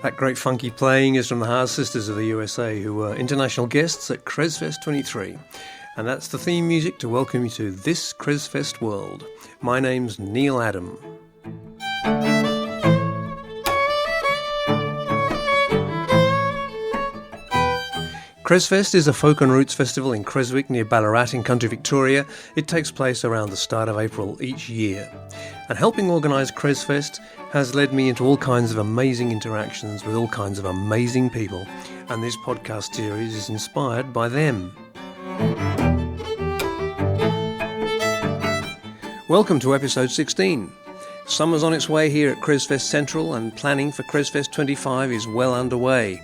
That great funky playing is from the Haas Sisters of the USA, who were international guests at CresFest 23. And that's the theme music to welcome you to this CresFest world. My name's Neil Adam. CresFest is a folk and roots festival in Creswick near Ballarat in country Victoria. It takes place around the start of April each year. And helping organise CresFest has led me into all kinds of amazing interactions with all kinds of amazing people. And this podcast series is inspired by them. Welcome to episode 16. Summer's on its way here at CresFest Central and planning for CresFest 25 is well underway.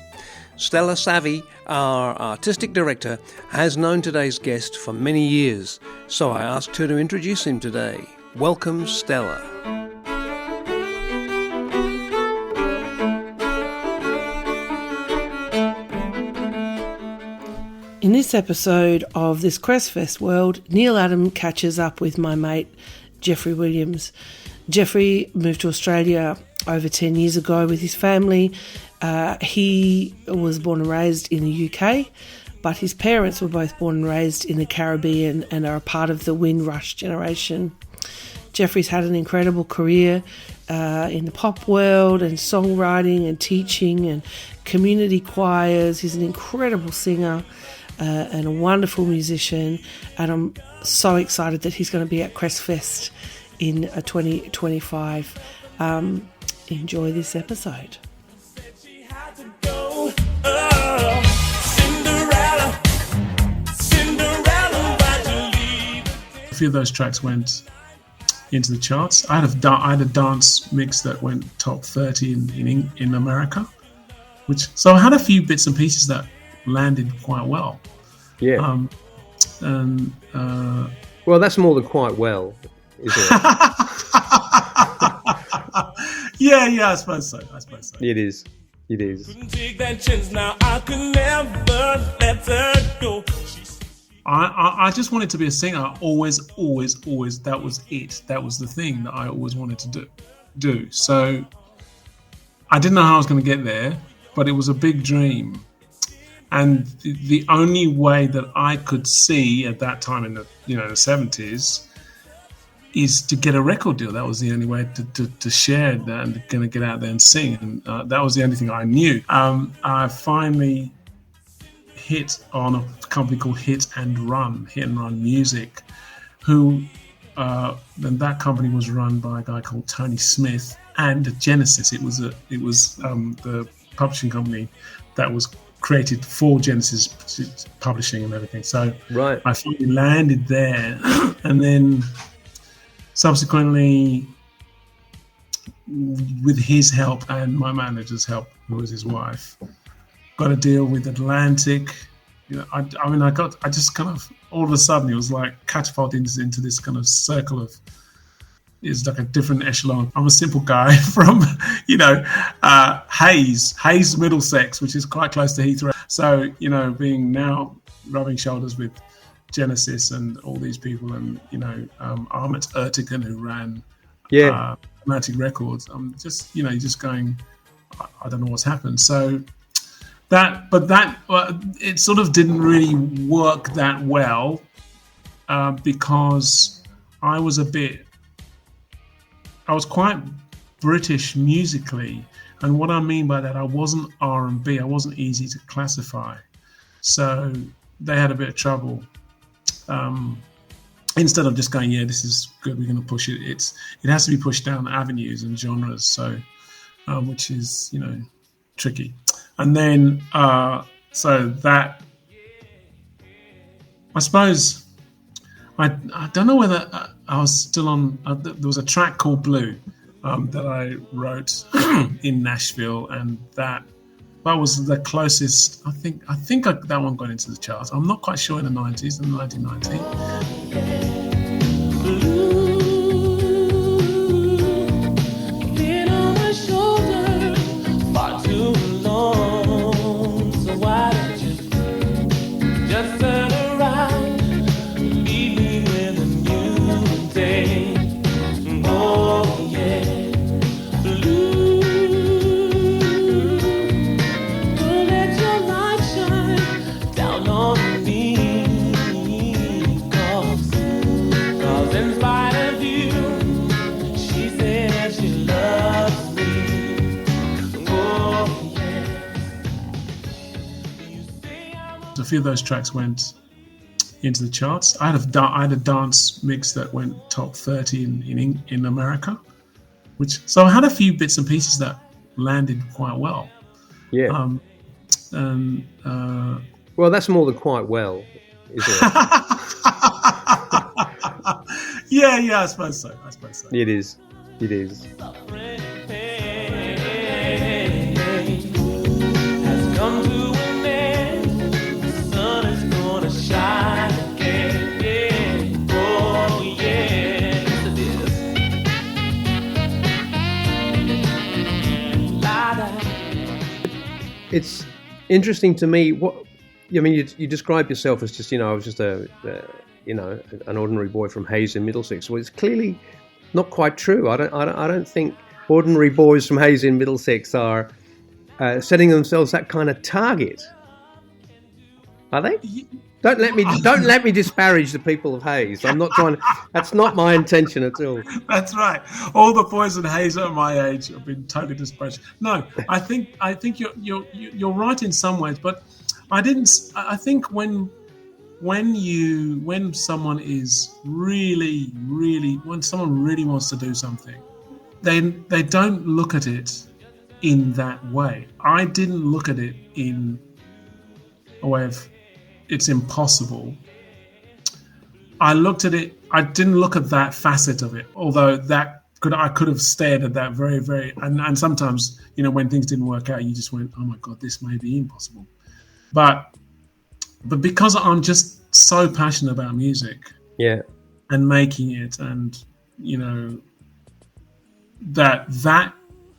Stella Savvy, our artistic director, has known today's guest for many years, so I asked her to introduce him today. Welcome, Stella. In this episode of this CresFest world, Neil Adam catches up with my mate, Geoffrey Williams. Geoffrey moved to Australia over 10 years ago with his family. He was born and raised in the UK, but his parents were both born and raised in the Caribbean and are a part of the Windrush generation. Geoffrey's had an incredible career in the pop world and songwriting and teaching and community choirs. He's an incredible singer and a wonderful musician, and I'm so excited that he's going to be at CresFest in 2025. Enjoy this episode. A few of those tracks went into the charts. I had a dance mix that went top 30 in America, so I had a few bits and pieces that landed quite well. Yeah. Well, that's more than quite well, isn't it? Yeah, I suppose so. It is. I just wanted to be a singer. Always. That was it. That was the thing that I always wanted to do. So I didn't know how I was going to get there, but it was a big dream. And the only way that I could see at that time in the 70s is to get a record deal. That was the only way to share that and going to get out there and sing. And that was the only thing I knew. I finally hit on a company called Hit and Run Music, who then that company was run by a guy called Tony Smith and Genesis. It was the publishing company that was created for Genesis Publishing and everything. So right. I finally landed there, and then subsequently, with his help and my manager's help, who was his wife, got a deal with Atlantic. I just kind of, all of a sudden, it was like catapulted into this kind of circle of, it's like a different echelon. I'm a simple guy from, Hayes, Middlesex, which is quite close to Heathrow. So, being now rubbing shoulders with Genesis and all these people, and Ahmet Ertegun, who ran Atlantic Records. I'm just just going, I don't know what's happened. So it sort of didn't really work that well because I was quite British musically, and what I mean by that, I wasn't R&B. I wasn't easy to classify, so they had a bit of trouble. Instead of just going, yeah, this is good, we're going to push it. It has to be pushed down avenues and genres, so which is tricky. And then so that, I suppose, I don't know whether I was still on. There was a track called Blue that I wrote in Nashville, and that was the closest. I think that one got into the charts. I'm not quite sure in the 90s, in 1990. few of those tracks went into the charts. I had a dance mix that went top 30 in America, so I had a few bits and pieces that landed quite well. Yeah. Well, that's more than quite well, isn't it? Yeah, I suppose so. It is. It's interesting to me. You describe yourself as just, I was just an ordinary boy from Hayes in Middlesex. Well, it's clearly not quite true. I don't think ordinary boys from Hayes in Middlesex are setting themselves that kind of target. Are they? Don't let me disparage the people of Hayes. I'm not trying. That's not my intention at all. That's right. All the boys in Hayes at my age have been totally disparaged. No, I think you're right in some ways, but I think when someone is really when someone really wants to do something, then they don't look at it in that way. I didn't look at it in a way of it's impossible. I looked at it. I didn't look at that facet of it, although I could have stared at that very, very. And sometimes, when things didn't work out, you just went, "Oh my God, this may be impossible." But because I'm just so passionate about music, yeah, and making it, and that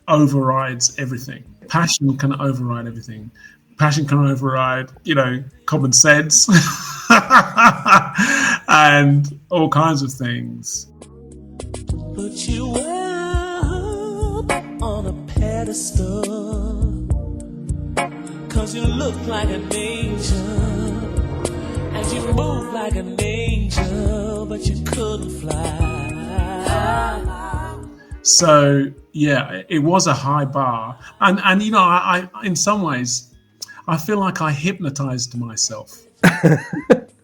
overrides everything. Passion can override everything. Passion can override, common sense and all kinds of things. But you were up on a pedestal, 'cause you look like an angel, and you move like an angel, but you couldn't fly. So, yeah, it was a high bar. And I in some ways, I feel like I hypnotized myself.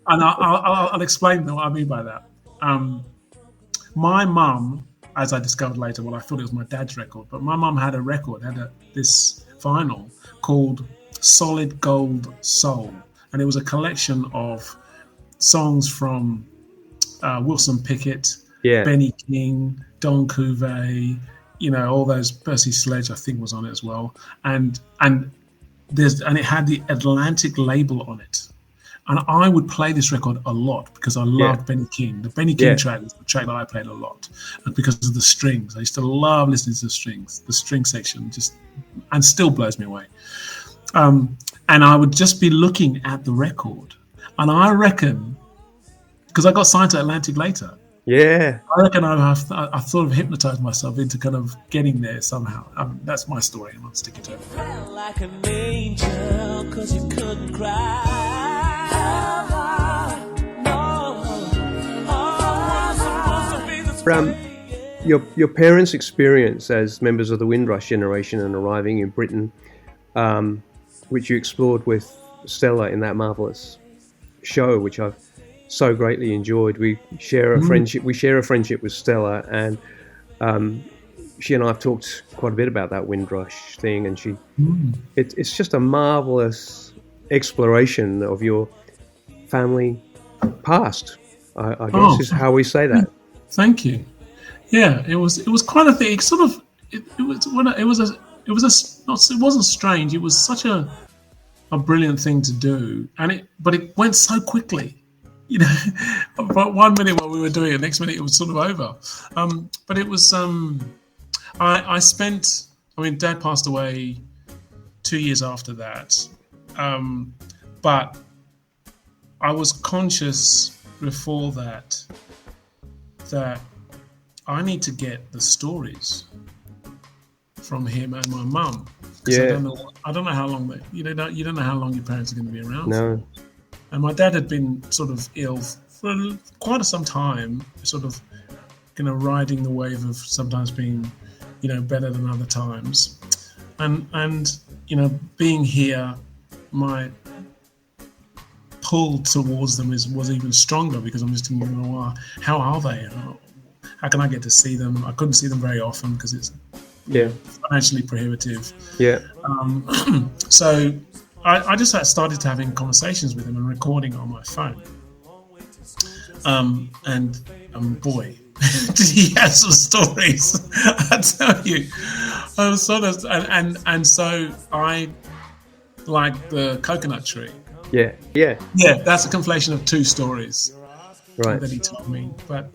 And I'll explain what I mean by that. My mum, as I discovered later, I thought it was my dad's record, but my mum had this vinyl called Solid Gold Soul. And it was a collection of songs from Wilson Pickett, Benny King, Don Cuvée, all those. Percy Sledge, I think, was on it as well. And it had the Atlantic label on it. And I would play this record a lot because I loved Benny King. The Benny King track was the track that I played a lot. And because of the strings. I used to love listening to the strings. The string section and still blows me away. And I would just be looking at the record. And I reckon, because I got signed to Atlantic later, I reckon I sort of hypnotized myself into kind of getting there somehow. That's my story, and I'll stick it to it. Felt like an angel, 'cause you couldn't cry. Your parents' experience as members of the Windrush generation and arriving in Britain, which you explored with Stella in that marvellous show, which I've so greatly enjoyed. We share a friendship. We share a friendship with Stella, and she and I have talked quite a bit about that Windrush thing. And it's just a marvelous exploration of your family past. I guess is how we say that. Thank you. Yeah, it was quite a thing. It wasn't strange. It was such a brilliant thing to do, but it went so quickly. But 1 minute while we were doing it, next minute it was sort of over. But it was. I spent. Dad passed away 2 years after that, but I was conscious before that I need to get the stories from him and my mum. Yeah. I don't know how long you don't know how long your parents are going to be around. No. For. And my dad had been sort of ill for quite some time, sort of, riding the wave of sometimes being, better than other times, and being here, pull towards them was even stronger, because I'm just thinking, well, how are they? How can I get to see them? I couldn't see them very often because it's financially prohibitive. Yeah. So I just started having conversations with him and recording on my phone. And boy, did he have some stories! I tell you. And so I like the coconut tree. Yeah. That's a conflation of two stories, Right. that he told me. But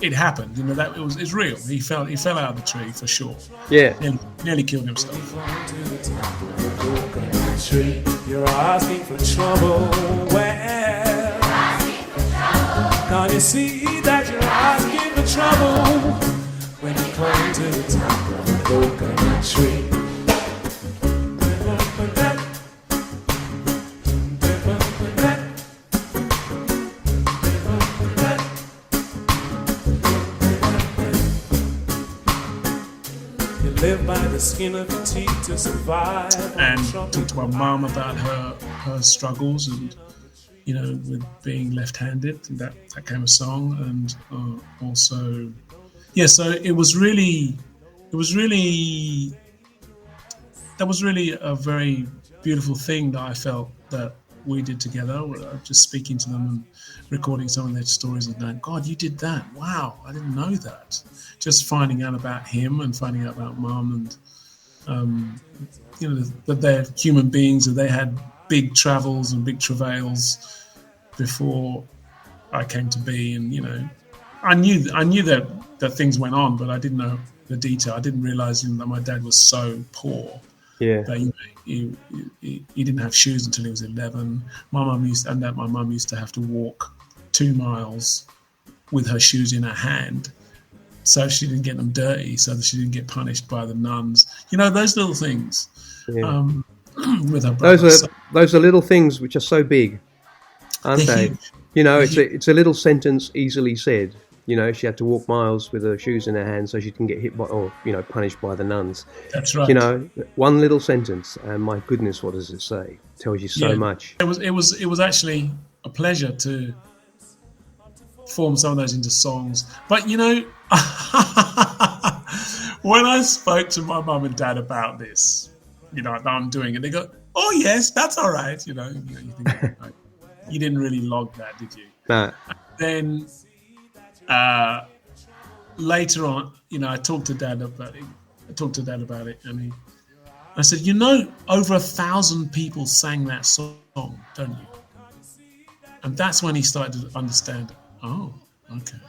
it happened. That it's real. He fell out of the tree for sure. Yeah. Nearly killed himself. Tree, you're asking for trouble. Well, can't you see that you're asking for trouble when you climb to the top of the coconut tree? You live by the skin of your teeth to survive. And talked to my mum about her struggles and with being left-handed. That kind of song, and also, so that was really a very beautiful thing that I felt that we did together. Just speaking to them and recording some of their stories and going, God, you did that! Wow, I didn't know that. Just finding out about him and finding out about Mum, and that they're human beings and they had big travels and big travails before I came to be. And I knew that things went on, but I didn't know the detail. I didn't realize that my dad was so poor. Yeah. That he didn't have shoes until he was 11. My mum used to have to walk 2 miles with her shoes in her hand, so she didn't get them dirty, so that she didn't get punished by the nuns. Those little things. Yeah. With her brother. Those are little things which are so big, aren't They're they? huge. It's a little sentence easily said. She had to walk miles with her shoes in her hand so she didn't get hit by or punished by the nuns. That's right. One little sentence, and my goodness, what does it say? Tells you so much. It was actually a pleasure to form some of those into songs. But when I spoke to my mum and dad about this, that I'm doing it, they go, "Oh yes, that's all right." You think, you didn't really log that, did you? No. Then later on, I talked to Dad about it. And I said, over 1,000 people sang that song, don't you? And that's when he started to understand. Oh, okay.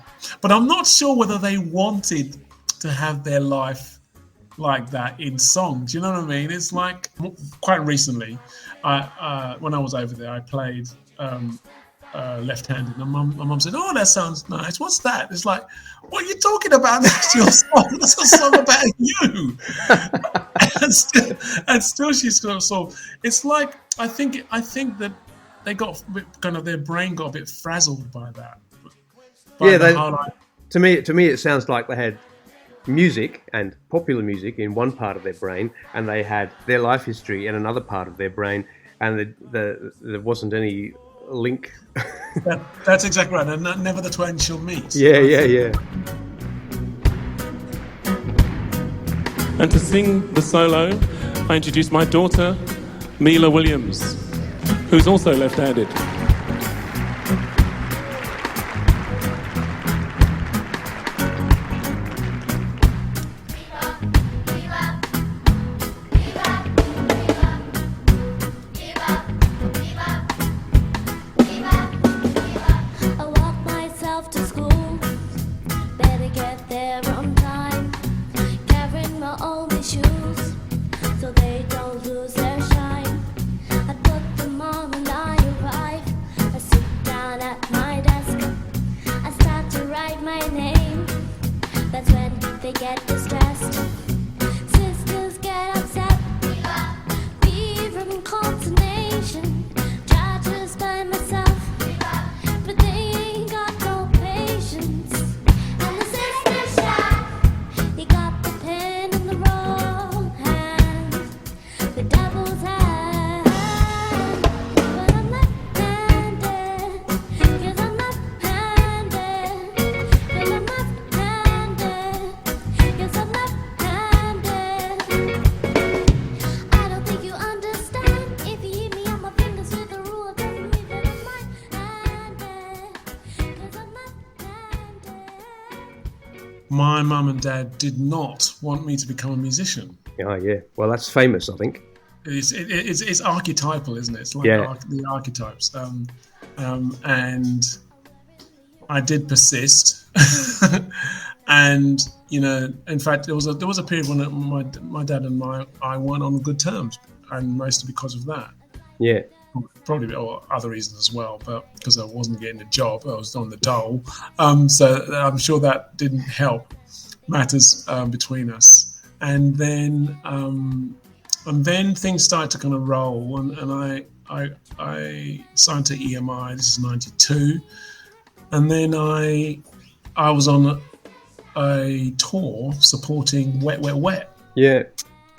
But I'm not sure whether they wanted to have their life like that in songs. You know what I mean? It's like quite recently, when I was over there, I played left-handed, and my mum said, "Oh, that sounds nice. What's that?" It's like, what are you talking about? That's your song. That's a song about you. and still she's sort of. It's like I think that they got their brain got a bit frazzled by that. To me, it sounds like they had music and popular music in one part of their brain, and they had their life history in another part of their brain, and there wasn't any link. That's exactly right. And never the twain shall meet. Yeah. And to sing the solo, I introduce my daughter, Mila Williams, who's also left-handed. So they don't lose their shine. I put them on when I arrive. my mum and dad did not want me to become a musician. Oh, yeah. Well, that's famous, I think. It's archetypal, isn't it? It's like the archetypes. And I did persist. And, you know, in fact, there was a period when my dad and I weren't on good terms, and mostly because of that. Yeah. Probably other reasons as well, but because I wasn't getting a job, I was on the dole. So I'm sure that didn't help matters between us. And then things started to kind of roll, and I signed to EMI. This is '92, and then I was on a tour supporting Wet, Wet, Wet. Yeah.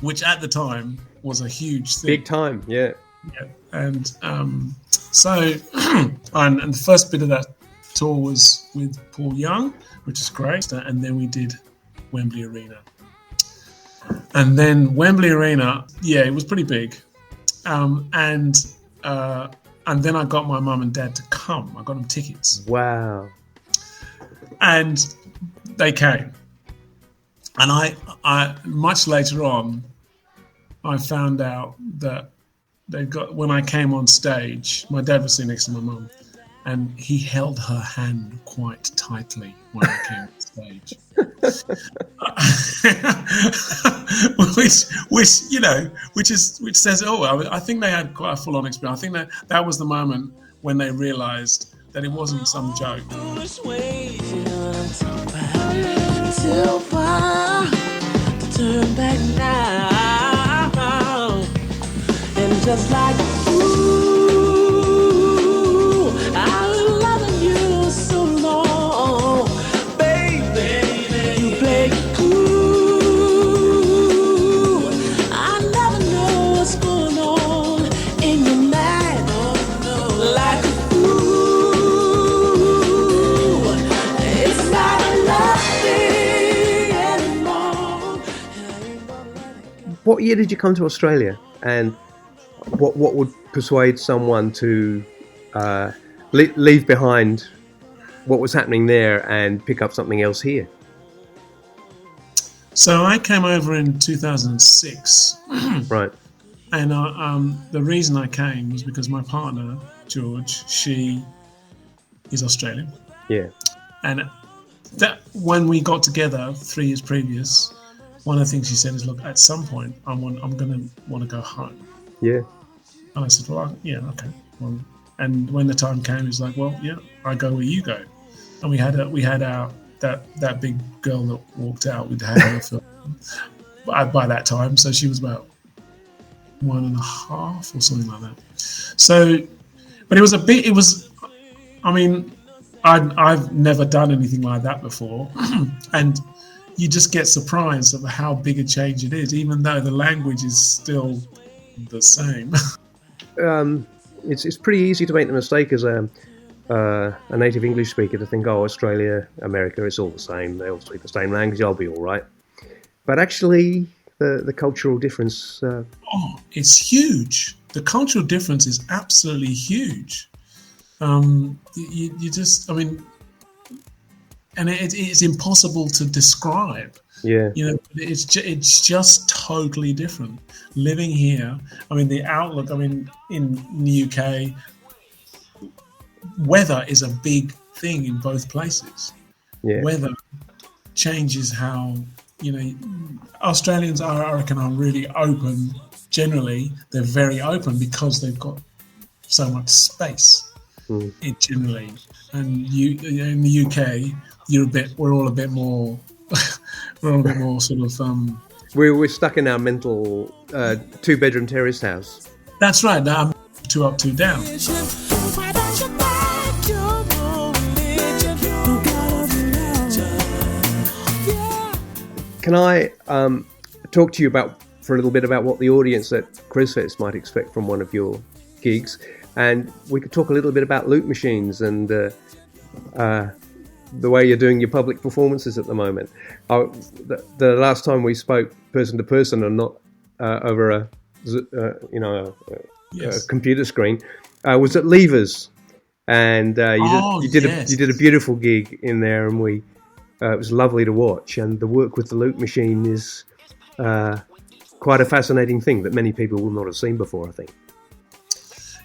Which at the time was a huge thing. Big time, yeah. Yeah. And so and the first bit of that tour was with Paul Young, which is great. And then we did Wembley Arena. And then Wembley Arena, yeah, it was pretty big. And then I got my mum and dad to come. I got them tickets. Wow. And they came. And I much later on, I found out that when I came on stage, my dad was sitting next to my mum, and he held her hand quite tightly when I came on stage. which says, I think they had quite a full-on experience. I think that was the moment when they realised that it wasn't some joke. Too far to turn back now, and just like ooh, I'm loving you so long, baby. You play cool. I never know what's going on in your mind, like ooh, it's not love. What year did you come to Australia, and what would persuade someone to leave behind what was happening there and pick up something else here? So I came over in 2006. Right. And the reason I came was because my partner, George, she is Australian. Yeah. And that when we got together 3 years previous, one of the things she said is, look, at some point, I'm going to want to go home. Yeah. And I said, well, yeah, okay. Well, and when the time came, he was like, well, yeah, I go where you go. And we had our that big girl that walked out. We'd had her for by that time, so she was about 1.5 or something like that. So, but it was I mean, I've never done anything like that before, and you just get surprised at how big a change it is, even though the language is still the same. It's pretty easy to make the mistake as a native English speaker to think, oh, Australia, America, it's all the same. They all speak the same language. I'll be all right. But actually, the cultural difference. It's huge. The cultural difference is absolutely huge. You just, I mean, and it's impossible to describe. Yeah. You know, it's just totally different. Living here, I mean, the outlook, I mean, in the UK, weather is a big thing in both places. Yeah. Weather changes how, you know, Australians I reckon are really open. Generally, they're very open because they've got so much space. Generally, and in the UK, we're all a bit more sort of. We're stuck in our mental 2-bedroom terraced house. That's right. Now I'm 2 up, 2 down. Can I talk to you for a little bit about what the audience at CresFest might expect from one of your gigs? And we could talk a little bit about loop machines and the way you're doing your public performances at the moment. The last time we spoke person to person and not over a computer screen was at Levers, and you did a beautiful gig in there, and we It was lovely to watch, and the work with the loop machine is quite a fascinating thing that many people will not have seen before, I think.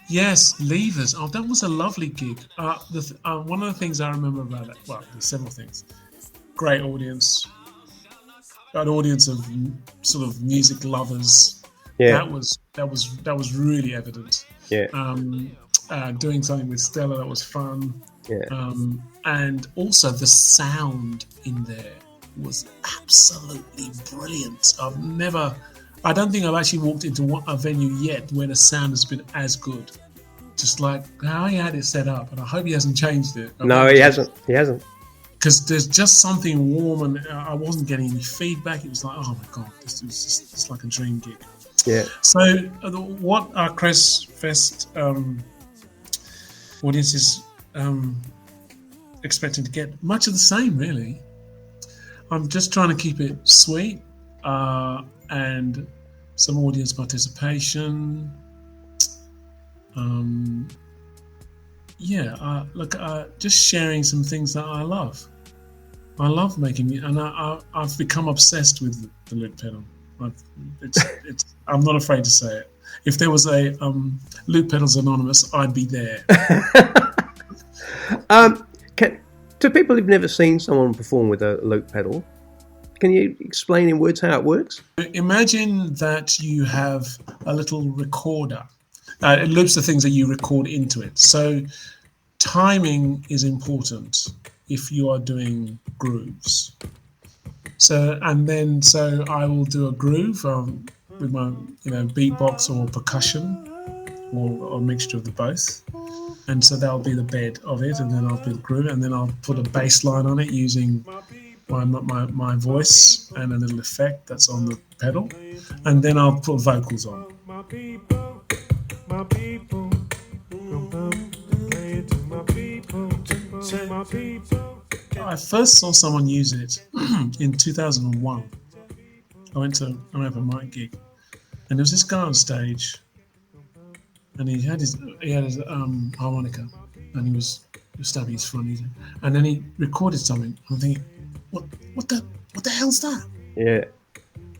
Yes, Levers. Oh, that was a lovely gig. One of the things I remember about it, well, there's several things. Great audience. An audience of sort of music lovers. Yeah. That was really evident. Yeah. Doing something with Stella, that was fun. Yeah. And also the sound in there was absolutely brilliant. I don't think I've actually walked into a venue yet where the sound has been as good. Just like how he had it set up, and I hope he hasn't changed it. No, he hasn't. He hasn't. Because there's just something warm, and I wasn't getting any feedback. It was like, oh my God, this was just it's like a dream gig. Yeah. So what our CresFest audience is expecting to get much of the same, really. I'm just trying to keep it sweet and some audience participation. Just sharing some things that I love. I love making music, and I've become obsessed with the loop pedal. I'm not afraid to say it. If there was a Loop Pedals Anonymous, I'd be there. To people who've never seen someone perform with a loop pedal, can you explain in words how it works? Imagine that you have a little recorder. It loops the things that you record into it. So timing is important if you are doing grooves. So I will do a groove with my beatbox or percussion or a mixture of the both. And so that'll be the bed of it, and then I'll do the groove, and then I'll put a bass line on it using my voice and a little effect that's on the pedal, and then I'll put vocals on. I first saw someone use it in 2001. I went to an open mic gig, and there was this guy on stage, and he had his harmonica, and he was stabbing his front, and then he recorded something. I'm thinking, what the hell's that? Yeah.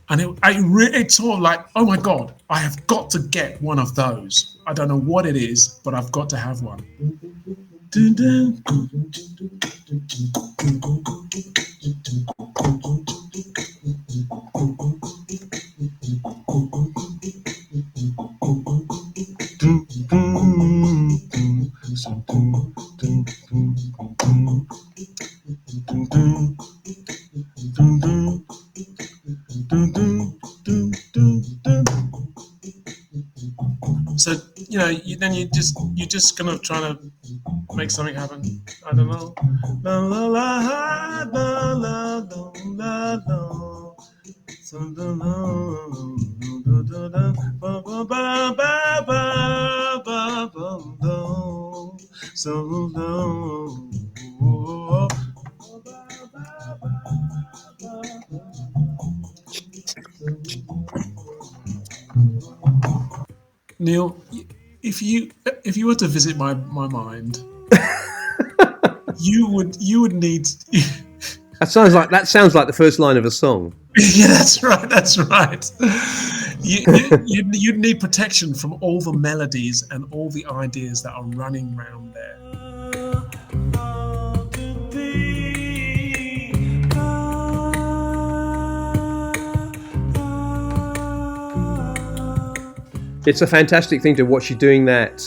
And it's sort of like, oh my God, I have got to get one of those. I don't know what it is, but I've got to have one. So you're just gonna try to make something happen. I don't know. La la la la la la la. So la la ba ba ba ba ba ba ba. So la. Neil, if you were to visit my mind, you would need. That sounds like the first line of a song. Yeah, that's right. You'd need protection from all the melodies and all the ideas that are running around there. It's a fantastic thing to watch you doing that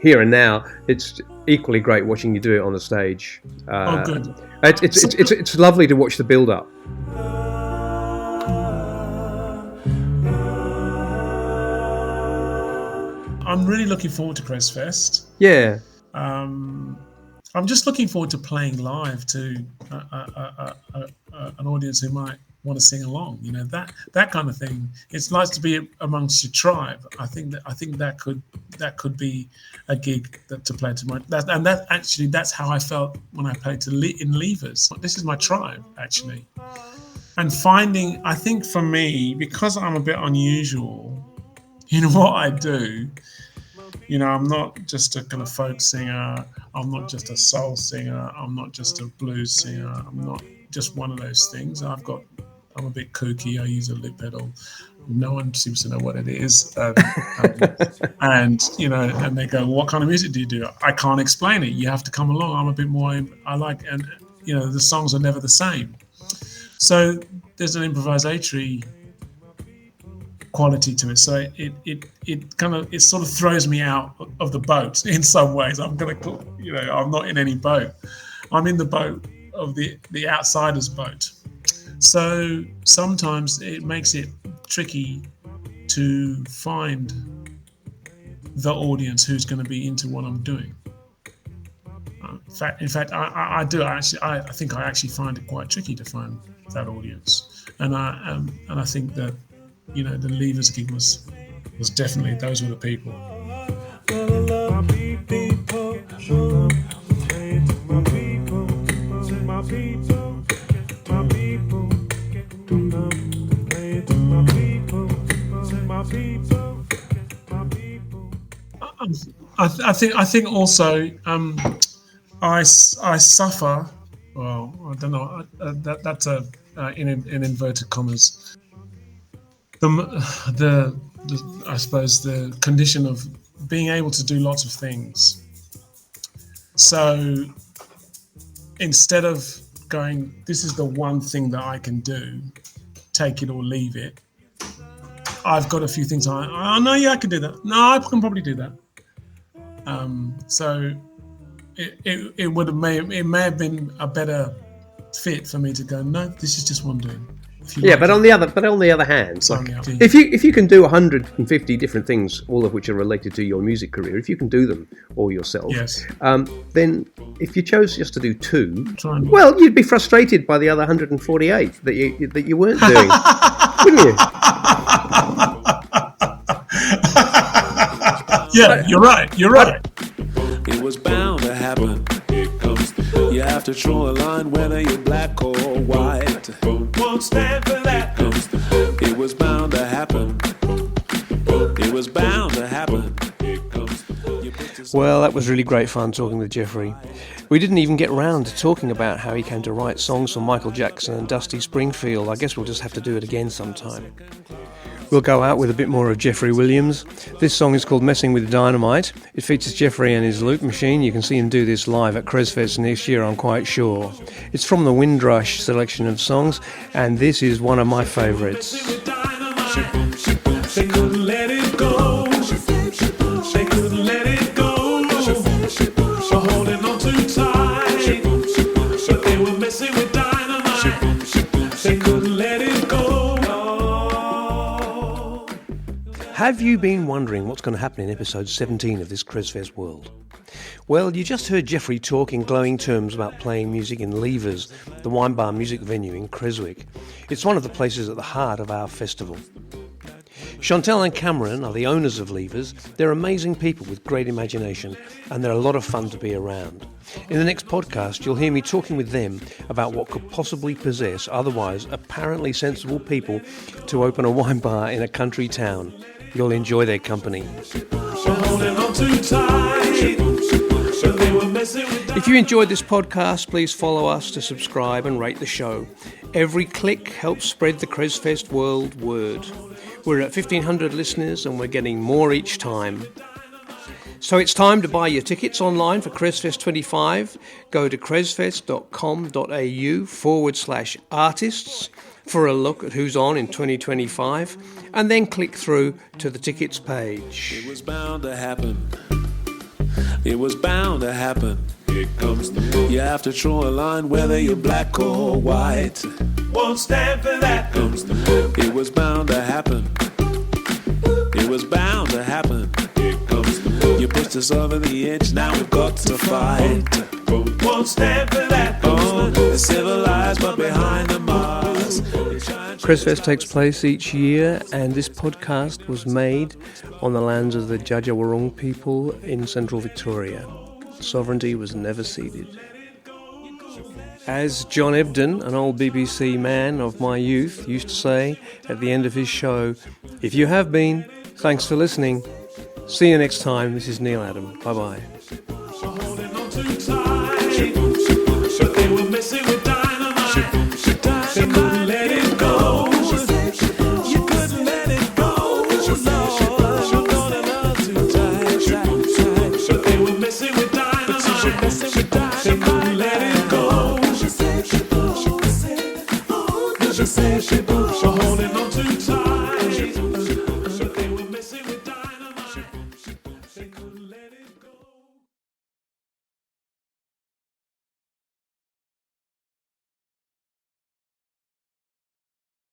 here and now. It's equally great watching you do it on the stage. Good. It's lovely to watch the build-up. I'm really looking forward to CresFest. Yeah. I'm just looking forward to playing live to an audience who might want to sing along. That kind of thing. It's nice to be amongst your tribe. I think that could be a gig to play to my. That's how I felt when I played in Levers. This is my tribe, actually. And I think for me, because I'm a bit unusual in what I do. I'm not just a kind of folk singer. I'm not just a soul singer. I'm not just a blues singer. I'm not just one of those things. I'm a bit kooky. I use a lip pedal. No one seems to know what it is. And they go, what kind of music do you do? I can't explain it. You have to come along. I'm a bit more, and the songs are never the same. So there's an improvisatory quality to it. So it sort of throws me out of the boat in some ways. I'm not in any boat. I'm in the boat of the outsider's boat. So sometimes it makes it tricky to find the audience who's going to be into what I'm doing. In fact, I do. I think I actually find it quite tricky to find that audience, and I think that the Levers gig was definitely, those were the people. I think also I suffer. Well, I don't know. That's in inverted commas. The I suppose the condition of being able to do lots of things. So instead of going, this is the one thing that I can do, take it or leave it, I've got a few things I can do that. No, I can probably do that. So it may have been a better fit for me to go, no, this is just one doing. But on the other hand, if you can do 150 different things, all of which are related to your music career, if you can do them all yourself, yes. Then if you chose just to do two, well, you'd be frustrated by the other 148 that you weren't doing, wouldn't you? Yeah, you're right. It was bound to happen. You have to draw a line whether you're black or white. Won't stand for that. It was bound to happen. It was bound to happen. Well, that was really great fun talking with Geoffrey. We didn't even get round to talking about how he came to write songs for Michael Jackson and Dusty Springfield. I guess we'll just have to do it again sometime. We'll go out with a bit more of Geoffrey Williams. This song is called Messing with Dynamite. It features Geoffrey and his loop machine. You can see him do this live at CresFest next year, I'm quite sure. It's from the Windrush selection of songs, and this is one of my favourites. They couldn't let it go. They couldn't let it go. So holding on too tight. But they were messing with dynamite. They couldn't let it go. Have you been wondering what's going to happen in episode 17 of this CresFest World? Well, you just heard Geoffrey talk in glowing terms about playing music in Levers, the wine bar music venue in Creswick. It's one of the places at the heart of our festival. Chantel and Cameron are the owners of Levers. They're amazing people with great imagination, and they're a lot of fun to be around. In the next podcast, you'll hear me talking with them about what could possibly possess otherwise apparently sensible people to open a wine bar in a country town. You'll enjoy their company. If you enjoyed this podcast, please follow us to subscribe and rate the show. Every click helps spread the CresFest World word. We're at 1,500 listeners and we're getting more each time. So it's time to buy your tickets online for CresFest 25. Go to cresfest.com.au/artists for a look at who's on in 2025, and then click through to the tickets page. It was bound to happen. It was bound to happen. Here comes the move. You have to draw a line whether you're black or white. Won't stand for that. Comes the move. It was bound to happen. It was bound to happen. Here comes the move. You pushed us over the edge, now we've got to fight. Won't stand for that. Oh, they're civilized but behind the Mars. CresFest takes place each year, and this podcast was made on the lands of the Djadja people in central Victoria. Sovereignty was never ceded. As John Ebden, an old BBC man of my youth, used to say at the end of his show, if you have been, thanks for listening. See you next time. This is Neil Adam. Bye-bye. But they were messing with dynamite. insensibly, You're holding on too tight.